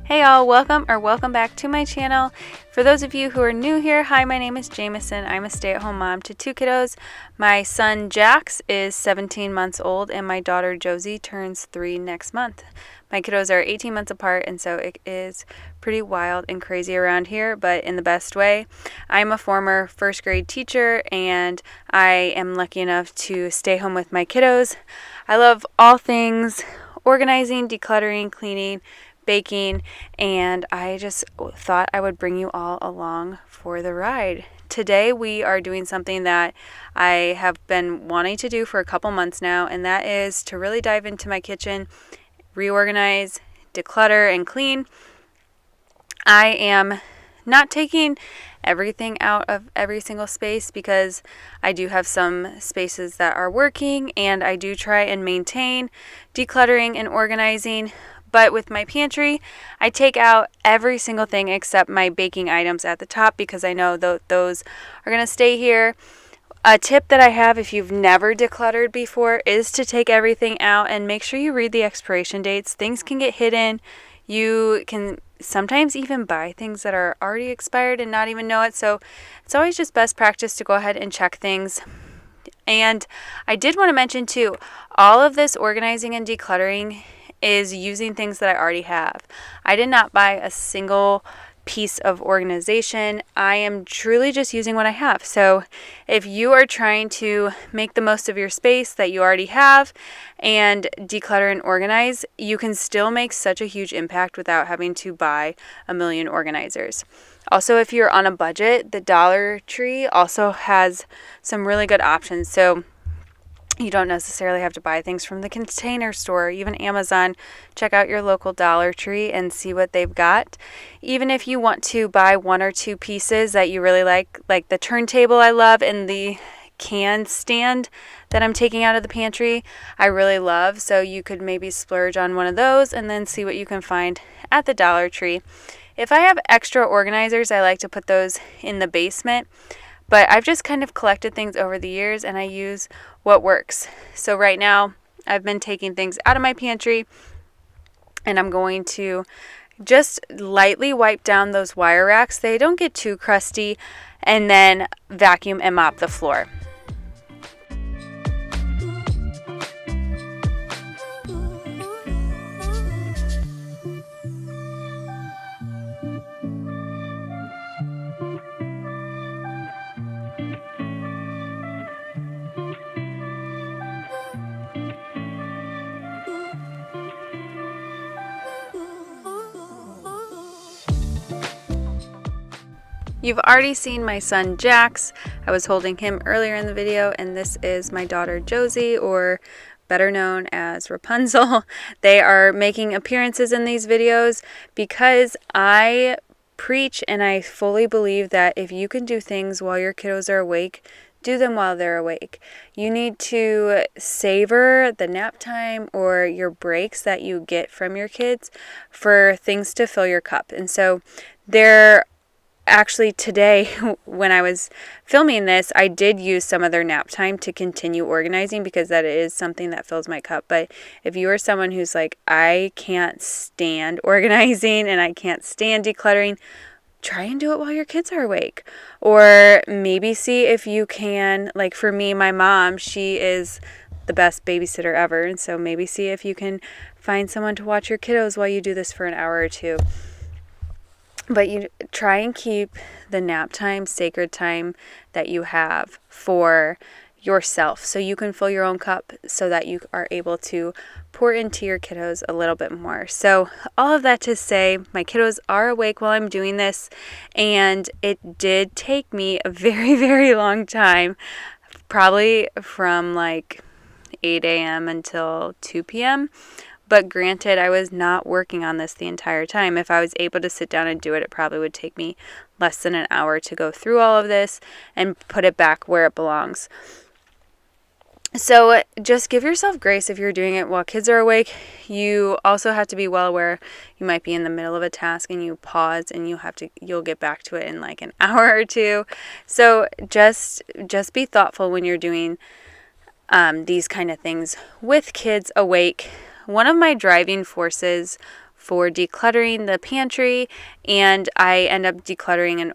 Hey all, welcome back to my channel. For those of you who are new here, hi, my name is Jamison. I'm a stay-at-home mom to two kiddos. My son Jax is 17 months old and my daughter Josie turns 3 next month. My kiddos are 18 months apart, and so it is pretty wild and crazy around here, but in the best way. I'm a former first grade teacher and I am lucky enough to stay home with my kiddos. I love all things organizing, decluttering, cleaning, baking, and I just thought I would bring you all along for the ride. Today we are doing something that I have been wanting to do for a couple months now, and that is to really dive into my kitchen, reorganize, declutter, and clean. I am not taking everything out of every single space because I do have some spaces that are working, and I do try and maintain decluttering and organizing. But with my pantry, I take out every single thing except my baking items at the top because I know those are going to stay here. A tip that I have if you've never decluttered before is to take everything out and make sure you read the expiration dates. Things can get hidden. You can sometimes even buy things that are already expired and not even know it. So it's always just best practice to go ahead and check things. And I did want to mention too, all of this organizing and decluttering is using things that I already have. I did not buy a single piece of organization. I am truly just using what I have. So if you are trying to make the most of your space that you already have and declutter and organize, you can still make such a huge impact without having to buy a million organizers. Also, if you're on a budget, the Dollar Tree also has some really good options. So you don't necessarily have to buy things from the Container Store, even Amazon. Check out your local Dollar Tree and see what they've got. Even if you want to buy one or two pieces that you really like the turntable I love and the can stand that I'm taking out of the pantry, I really love. So you could maybe splurge on one of those and then see what you can find at the Dollar Tree. If I have extra organizers, I like to put those in the basement. But I've just kind of collected things over the years and I use what works. So right now I've been taking things out of my pantry and I'm going to just lightly wipe down those wire racks. They don't get too crusty, and then vacuum and mop the floor. You've already seen my son Jax. I was holding him earlier in the video, and this is my daughter Josie, or better known as Rapunzel. They are making appearances in these videos because I preach and I fully believe that if you can do things while your kiddos are awake, do them while they're awake. You need to savor the nap time or your breaks that you get from your kids for things to fill your cup. And so actually, today, when I was filming this, I did use some of their nap time to continue organizing because that is something that fills my cup. But if you are someone who's like, I can't stand organizing and I can't stand decluttering, try and do it while your kids are awake. Or maybe see if you can, like for me, my mom, she is the best babysitter ever. And so maybe see if you can find someone to watch your kiddos while you do this for an hour or two. But you try and keep the nap time, sacred time that you have for yourself so you can fill your own cup so that you are able to pour into your kiddos a little bit more. So all of that to say, my kiddos are awake while I'm doing this, and it did take me a very, very long time, probably from like 8 a.m. until 2 p.m., But granted, I was not working on this the entire time. If I was able to sit down and do it, it probably would take me less than an hour to go through all of this and put it back where it belongs. So just give yourself grace if you're doing it while kids are awake. You also have to be well aware you might be in the middle of a task and you pause and you'll get back to it in like an hour or two. So just be thoughtful when you're doing these kind of things with kids awake. One of my driving forces for decluttering the pantry, and I end up decluttering and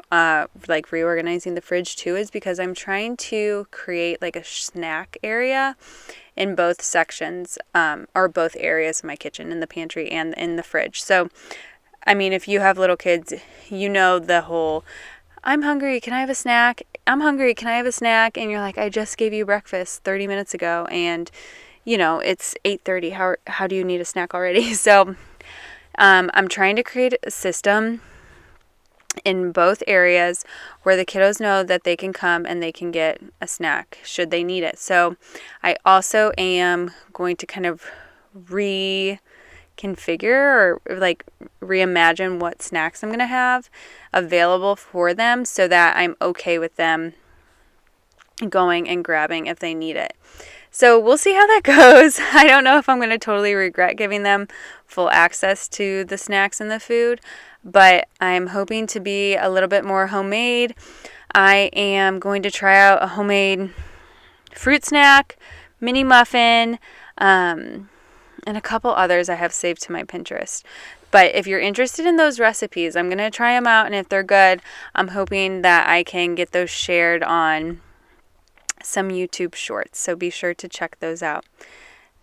like reorganizing the fridge too, is because I'm trying to create like a snack area in both sections, or both areas of my kitchen, in the pantry and in the fridge. So, I mean, if you have little kids, you know the whole, I'm hungry, can I have a snack? I'm hungry, can I have a snack? And you're like, I just gave you breakfast 30 minutes ago, and you know, it's 8:30. How do you need a snack already? So I'm trying to create a system in both areas where the kiddos know that they can come and they can get a snack should they need it. So I also am going to kind of reconfigure or like reimagine what snacks I'm going to have available for them so that I'm okay with them going and grabbing if they need it. So we'll see how that goes. I don't know if I'm going to totally regret giving them full access to the snacks and the food, but I'm hoping to be a little bit more homemade. I am going to try out a homemade fruit snack, mini muffin, and a couple others I have saved to my Pinterest. But if you're interested in those recipes, I'm going to try them out, and if they're good, I'm hoping that I can get those shared on some YouTube shorts, so be sure to check those out.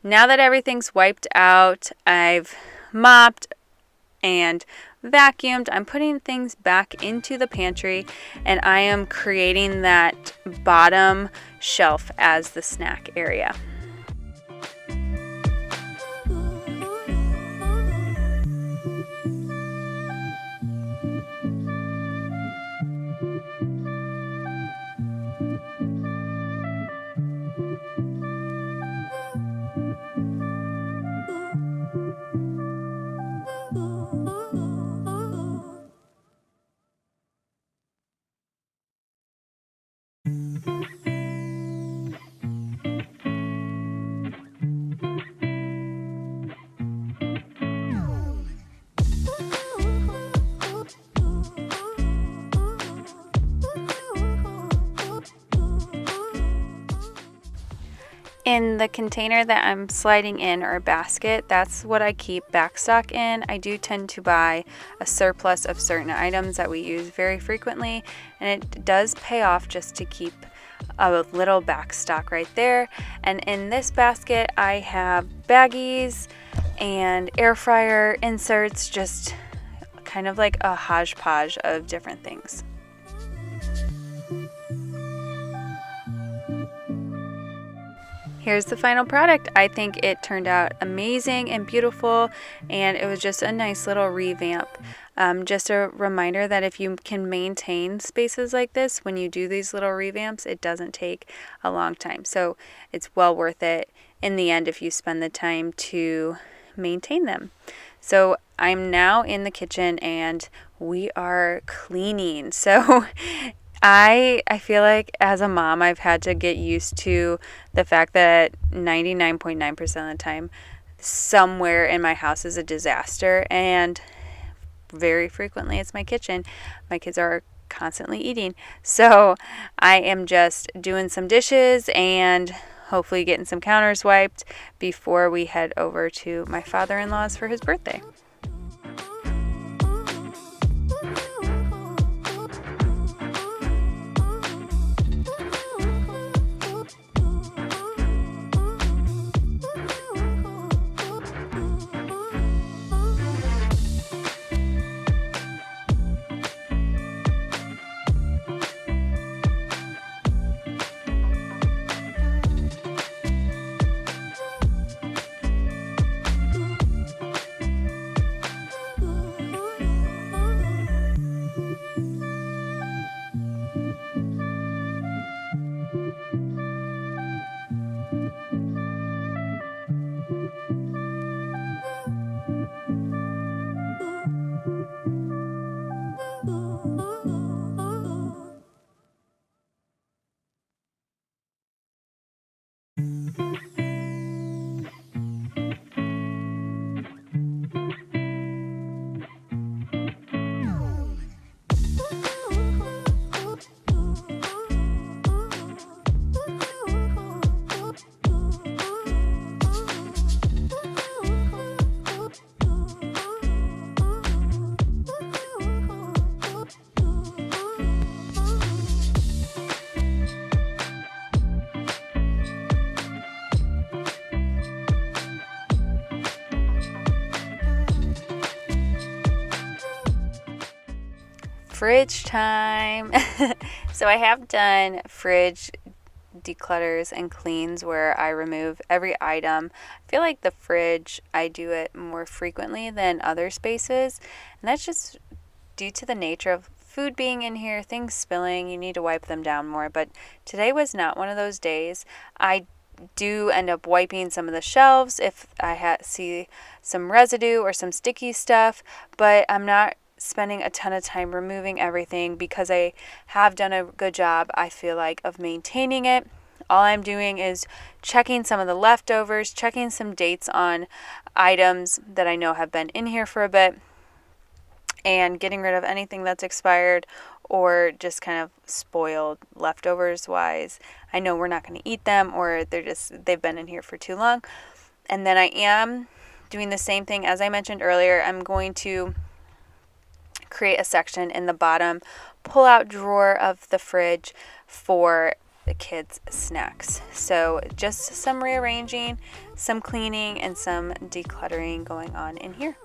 Now that everything's wiped out, I've mopped and vacuumed, I'm putting things back into the pantry, and I am creating that bottom shelf as the snack area. In the container that I'm sliding in, or basket, that's what I keep backstock in. I do tend to buy a surplus of certain items that we use very frequently, and it does pay off just to keep a little backstock right there. And in this basket, I have baggies and air fryer inserts, just kind of like a hodgepodge of different things. Here's the final product. I think it turned out amazing and beautiful, and it was just a nice little revamp. Just a reminder that if you can maintain spaces like this when you do these little revamps, it doesn't take a long time. So it's well worth it in the end if you spend the time to maintain them. So I'm now in the kitchen and we are cleaning. So I feel like as a mom, I've had to get used to the fact that 99.9% of the time, somewhere in my house is a disaster, and very frequently it's my kitchen. My kids are constantly eating. So I am just doing some dishes and hopefully getting some counters wiped before we head over to my father-in-law's for his birthday. Fridge time. So I have done fridge declutters and cleans where I remove every item. I feel like the fridge, I do it more frequently than other spaces, and that's just due to the nature of food being in here, things spilling, you need to wipe them down more. But today was not one of those days. I do end up wiping some of the shelves if I see some residue or some sticky stuff, but I'm not spending a ton of time removing everything because I have done a good job, I feel like, of maintaining it. All I'm doing is checking some of the leftovers, checking some dates on items that I know have been in here for a bit, and getting rid of anything that's expired or just kind of spoiled leftovers wise. I know we're not going to eat them, or they've been in here for too long. And then I am doing the same thing as I mentioned earlier. I'm going to create a section in the bottom pull-out drawer of the fridge for the kids' snacks. So just some rearranging, some cleaning, and some decluttering going on in here.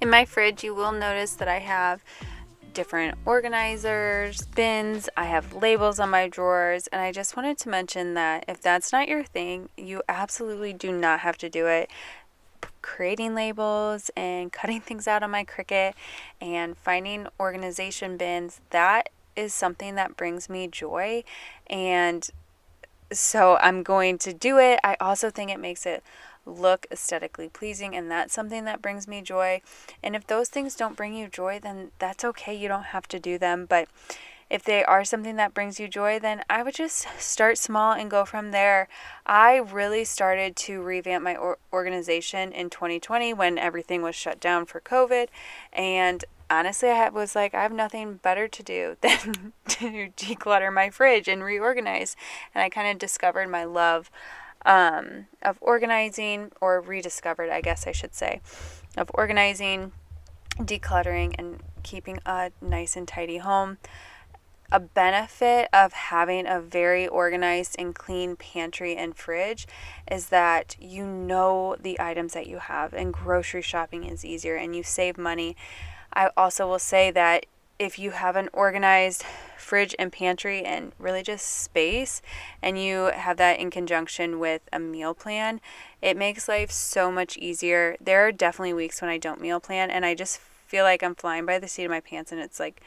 In my fridge, you will notice that I have different organizers, bins, I have labels on my drawers, and I just wanted to mention that if that's not your thing, you absolutely do not have to do it. Creating labels and cutting things out on my Cricut and finding organization bins, that is something that brings me joy, and so I'm going to do it. I also think it makes it look aesthetically pleasing, and that's something that brings me joy. And if those things don't bring you joy, then that's okay. You don't have to do them. But if they are something that brings you joy, then I would just start small and go from there. I really started to revamp my organization in 2020 when everything was shut down for COVID. And honestly, was like, I have nothing better to do than to declutter my fridge and reorganize. And I kind of discovered my love of organizing, or rediscovered, I guess I should say, of organizing, decluttering, and keeping a nice and tidy home. A benefit of having a very organized and clean pantry and fridge is that you know the items that you have, and grocery shopping is easier and you save money. I also will say that if you have an organized fridge and pantry and really just space, and you have that in conjunction with a meal plan, it makes life so much easier. There are definitely weeks when I don't meal plan and I just feel like I'm flying by the seat of my pants, and it's like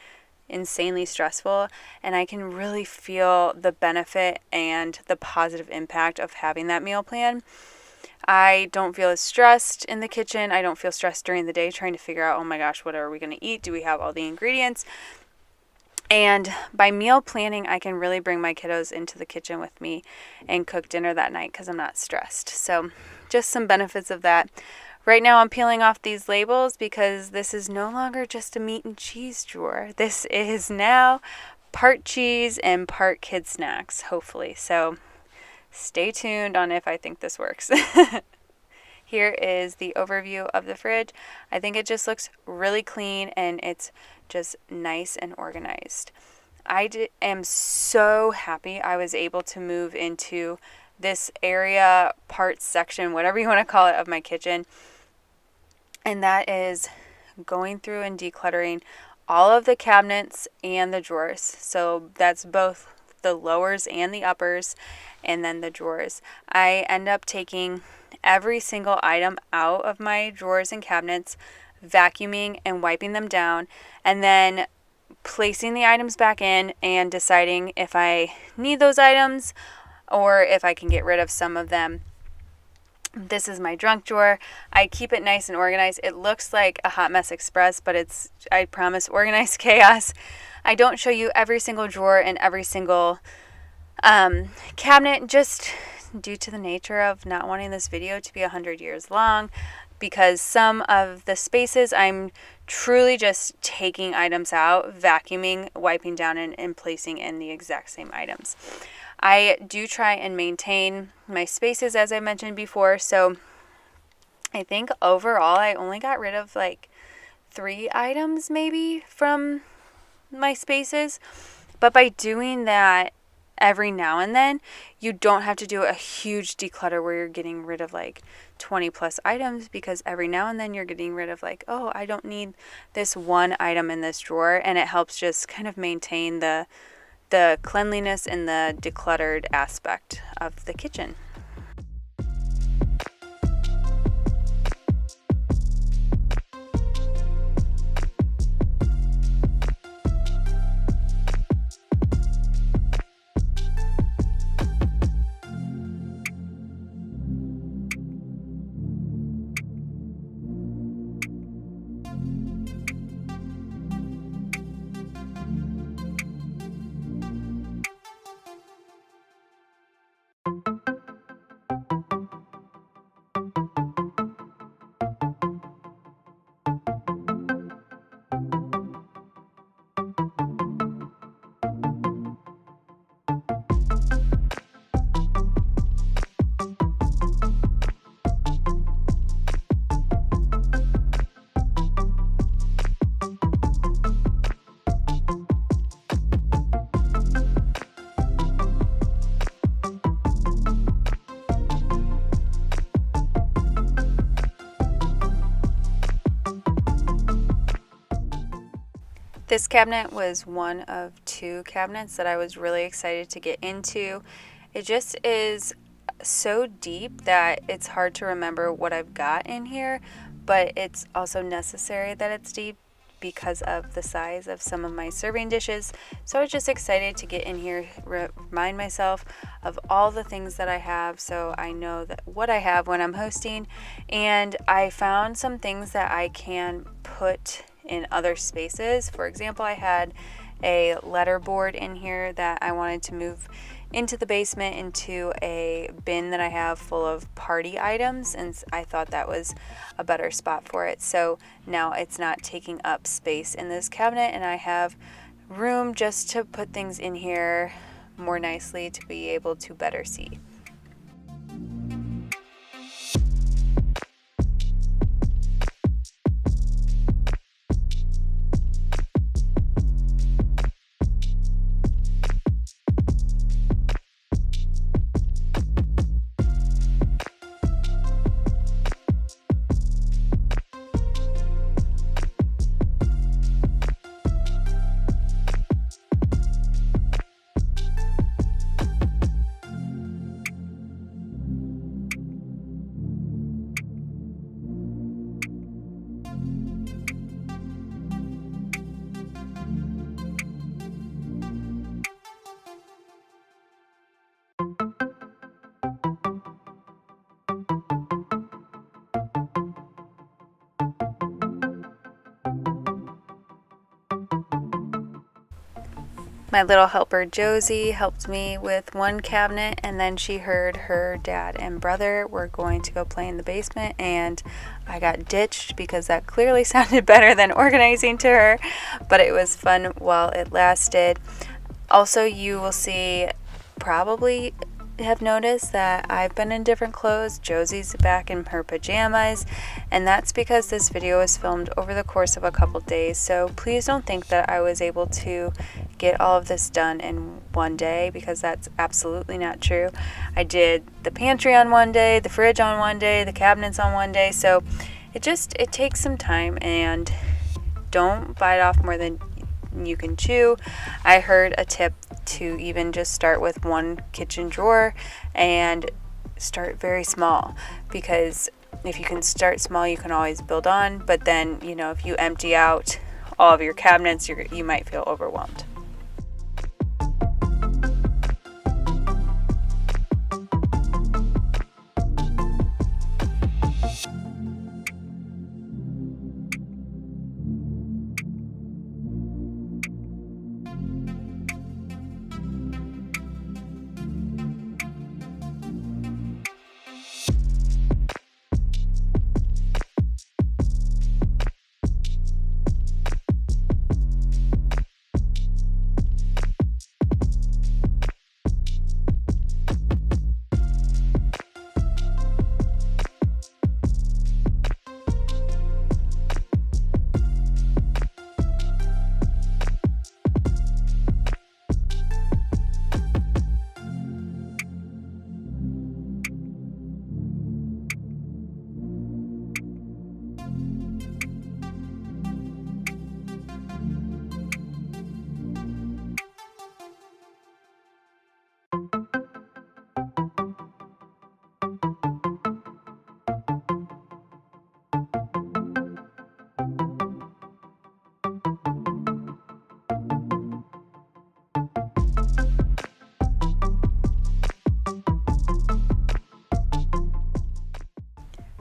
insanely stressful, and I can really feel the benefit and the positive impact of having that meal plan. I don't feel as stressed in the kitchen. I don't feel stressed during the day trying to figure out, oh my gosh, what are we going to eat? Do we have all the ingredients? And by meal planning, I can really bring my kiddos into the kitchen with me and cook dinner that night because I'm not stressed. So just some benefits of that. Right now I'm peeling off these labels because this is no longer just a meat and cheese drawer. This is now part cheese and part kid snacks, hopefully. So stay tuned on if I think this works. Here is the overview of the fridge. I think it just looks really clean and it's just nice and organized. I am so happy I was able to move into this area, parts section, whatever you want to call it, of my kitchen. And that is going through and decluttering all of the cabinets and the drawers. So that's both the lowers and the uppers, and then the drawers. I end up taking every single item out of my drawers and cabinets, vacuuming and wiping them down, and then placing the items back in and deciding if I need those items or if I can get rid of some of them. This is my junk drawer. I keep it nice and organized. It looks like a hot mess express, but it's, I promise, organized chaos. I don't show you every single drawer and every single cabinet, just due to the nature of not wanting this video to be 100 years long, because some of the spaces I'm truly just taking items out, vacuuming, wiping down, and placing in the exact same items. I do try and maintain my spaces, as I mentioned before, so I think overall I only got rid of like 3 items maybe from my spaces, but by doing that every now and then, you don't have to do a huge declutter where you're getting rid of like 20 plus items, because every now and then you're getting rid of like, oh, I don't need this one item in this drawer, and it helps just kind of maintain the cleanliness and the decluttered aspect of the kitchen. This cabinet was one of 2 cabinets that I was really excited to get into. It just is so deep that it's hard to remember what I've got in here, but it's also necessary that it's deep because of the size of some of my serving dishes. So I was just excited to get in here, remind myself of all the things that I have so I know that what I have when I'm hosting. And I found some things that I can put in other spaces. For example, I had a letter board in here that I wanted to move into the basement into a bin that I have full of party items, and I thought that was a better spot for it. So now it's not taking up space in this cabinet, and I have room just to put things in here more nicely to be able to better see. My little helper Josie helped me with one cabinet, and then she heard her dad and brother were going to go play in the basement, and I got ditched because that clearly sounded better than organizing to her, but it was fun while it lasted. Also, you will see, probably have noticed that I've been in different clothes. Josie's back in her pajamas, and that's because this video was filmed over the course of a couple days, so please don't think that I was able to get all of this done in one day, because that's absolutely not true. I did the pantry on one day, the fridge on one day, the cabinets on one day, so it takes some time, and don't bite off more than you can chew. I heard a tip to even just start with one kitchen drawer and start very small, because if you can start small, you can always build on. But then, if you empty out all of your cabinets, you might feel overwhelmed.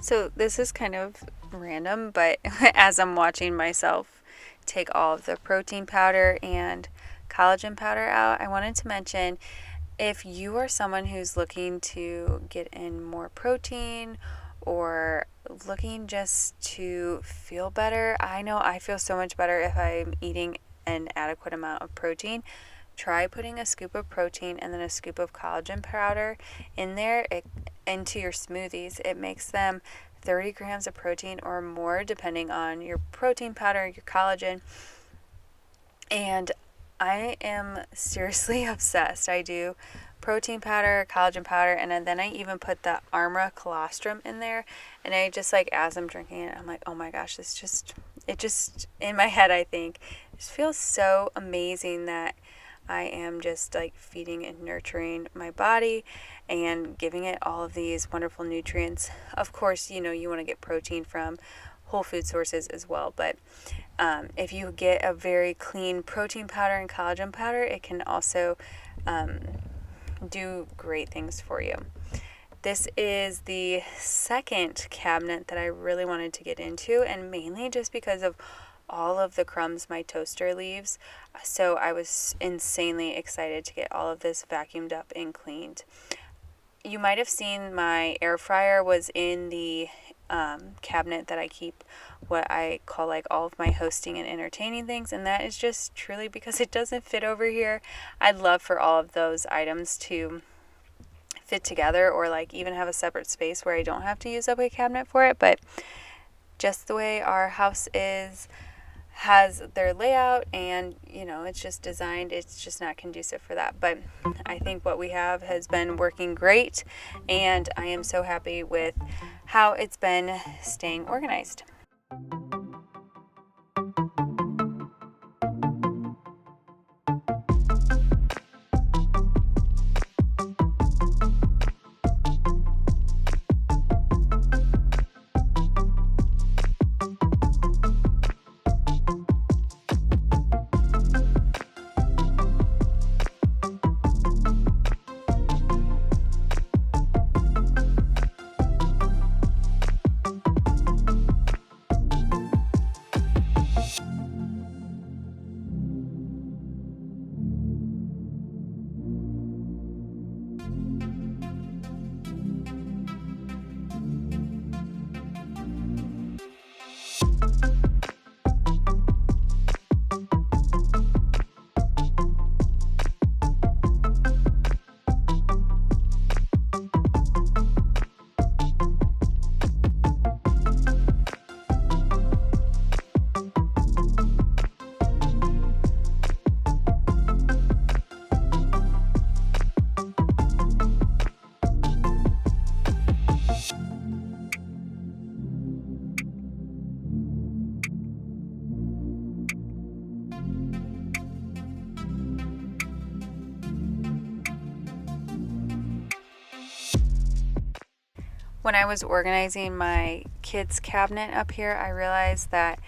So this is kind of random, but as I'm watching myself take all of the protein powder and collagen powder out, I wanted to mention, if you are someone who's looking to get in more protein or looking just to feel better, I know I feel so much better if I'm eating an adequate amount of protein. Try putting a scoop of protein and then a scoop of collagen powder in there into your smoothies. It makes them 30 grams of protein or more, depending on your protein powder, your collagen. And I am seriously obsessed. I do protein powder, collagen powder, and then I even put the Armra colostrum in there. And I just, like, as I'm drinking it, I'm like, oh my gosh, it just in my head, I think, it just feels so amazing that I am just like feeding and nurturing my body and giving it all of these wonderful nutrients. Of course, you want to get protein from whole food sources as well, but if you get a very clean protein powder and collagen powder, it can also do great things for you. This is the second cabinet that I really wanted to get into, and mainly just because of all of the crumbs my toaster leaves. So I was insanely excited to get all of this vacuumed up and cleaned. You might have seen my air fryer was in the cabinet that I keep what I call like all of my hosting and entertaining things, and that is just truly because it doesn't fit over here. I'd love for all of those items to fit together, or like even have a separate space where I don't have to use up a cabinet for it, but just the way our house has their layout, and it's just designed, it's just not conducive for that. But I think what we have has been working great, and I am so happy with how it's been staying organized. When I was organizing my kids' cabinet up here, I realized that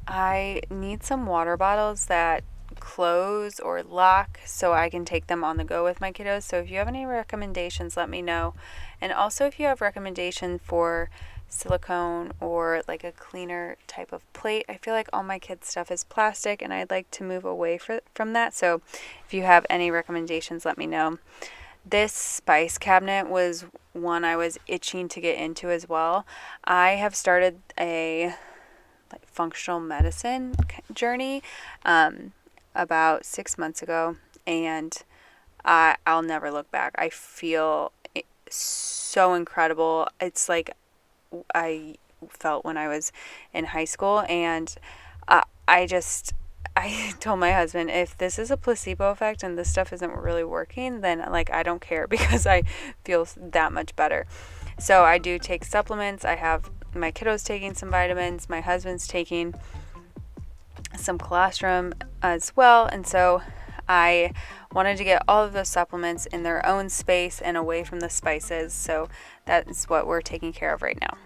I need some water bottles that close or lock so I can take them on the go with my kiddos. So if you have any recommendations, let me know. And also if you have recommendations for silicone or like a cleaner type of plate. I feel like all my kids' stuff is plastic and I'd like to move away from that. So if you have any recommendations, let me know. This spice cabinet was one I was itching to get into as well. I have started a functional medicine journey about 6 months ago, and I'll never look back. I feel so incredible. It's like I felt when I was in high school, and I told my husband, if this is a placebo effect and this stuff isn't really working, then like I don't care because I feel that much better. So I do take supplements. I have my kiddos taking some vitamins. My husband's taking some colostrum as well. And so I wanted to get all of those supplements in their own space and away from the spices. So that's what we're taking care of right now.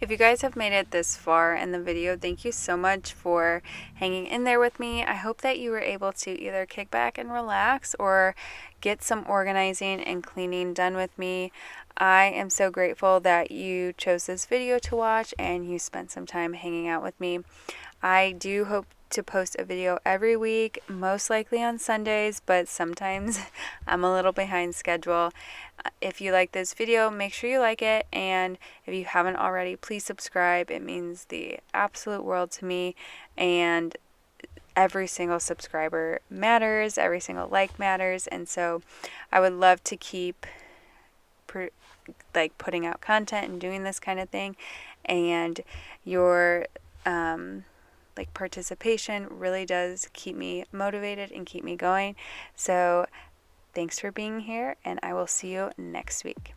If you guys have made it this far in the video, thank you so much for hanging in there with me. I hope that you were able to either kick back and relax or get some organizing and cleaning done with me. I am so grateful that you chose this video to watch and you spent some time hanging out with me. I do hope to post a video every week, most likely on Sundays, but sometimes I'm a little behind schedule. If you like this video, make sure you like it, and if you haven't already, please subscribe. It means the absolute world to me, and every single subscriber matters, every single like matters, and so I would love to keep putting out content and doing this kind of thing, and your participation really does keep me motivated and keep me going. So thanks for being here, and I will see you next week.